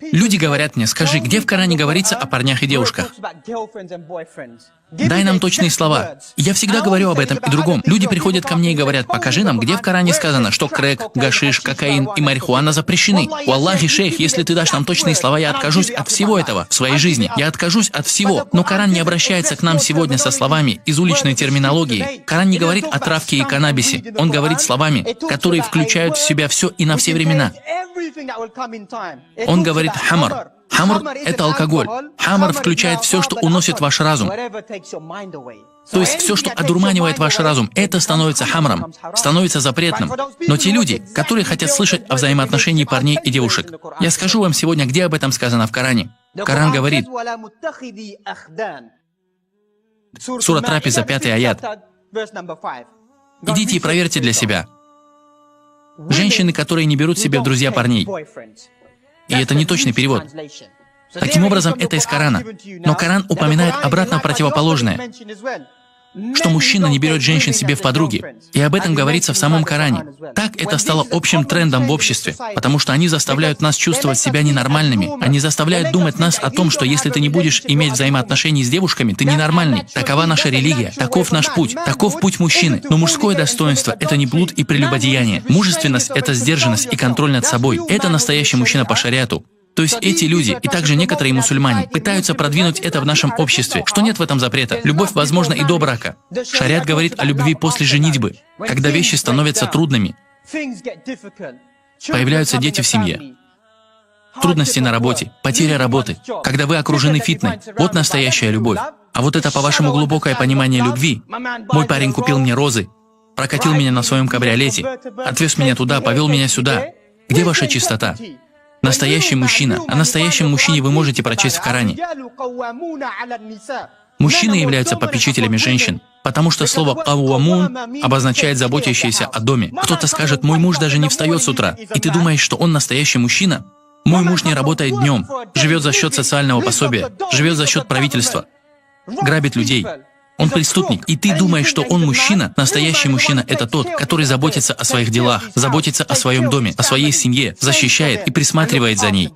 Люди говорят мне: скажи, где в Коране говорится о парнях и девушках? Дай нам точные слова. Я всегда говорю об этом и другом. Люди приходят ко мне и говорят: покажи нам, где в Коране сказано, что крэк, гашиш, кокаин и марихуана запрещены. У Аллахи, шейх, если ты дашь нам точные слова, я откажусь от всего этого в своей жизни. Я откажусь от всего. Но Коран не обращается к нам сегодня со словами из уличной терминологии. Коран не говорит о травке и каннабисе. Он говорит словами, которые включают в себя все и на все времена. Он говорит хамар. Хамр – это алкоголь. Хамр включает все, что уносит ваш разум. То есть все, что одурманивает ваш разум, это становится хамром, становится запретным. Но те люди, которые хотят слышать о взаимоотношении парней и девушек, я скажу вам сегодня, где об этом сказано в Коране. Коран говорит, сура Трапеза, 5 аят. Идите и проверьте для себя. Женщины, которые не берут себе в друзья парней. И это не точный перевод. Таким образом, это из Корана. Но Коран упоминает обратно противоположное, что мужчина не берет женщин себе в подруги. И об этом говорится в самом Коране. Так это стало общим трендом в обществе, потому что они заставляют нас чувствовать себя ненормальными. Они заставляют думать нас о том, что если ты не будешь иметь взаимоотношений с девушками, ты ненормальный. Такова наша религия, таков наш путь, таков путь мужчины. Но мужское достоинство – это не блуд и прелюбодеяние. Мужественность – это сдержанность и контроль над собой. Это настоящий мужчина по шариату. То есть эти люди, и также некоторые мусульмане, пытаются продвинуть это в нашем обществе, что нет в этом запрета. Любовь возможна и до брака. Шариат говорит о любви после женитьбы, когда вещи становятся трудными. Появляются дети в семье. Трудности на работе, потеря работы, когда вы окружены фитной. Вот настоящая любовь. А вот это, по-вашему, глубокое понимание любви. Мой парень купил мне розы, прокатил меня на своем кабриолете, отвез меня туда, повел меня сюда. Где ваша чистота? Настоящий мужчина. О настоящем мужчине вы можете прочесть в Коране. Мужчины являются попечителями женщин, потому что слово «каввамун» обозначает заботящиеся о доме. Кто-то скажет: мой муж даже не встает с утра, и ты думаешь, что он настоящий мужчина? Мой муж не работает днем, живет за счет социального пособия, живет за счет правительства, грабит людей. Он преступник, и ты думаешь, что он мужчина? Настоящий мужчина – это тот, который заботится о своих делах, заботится о своем доме, о своей семье, защищает и присматривает за ней.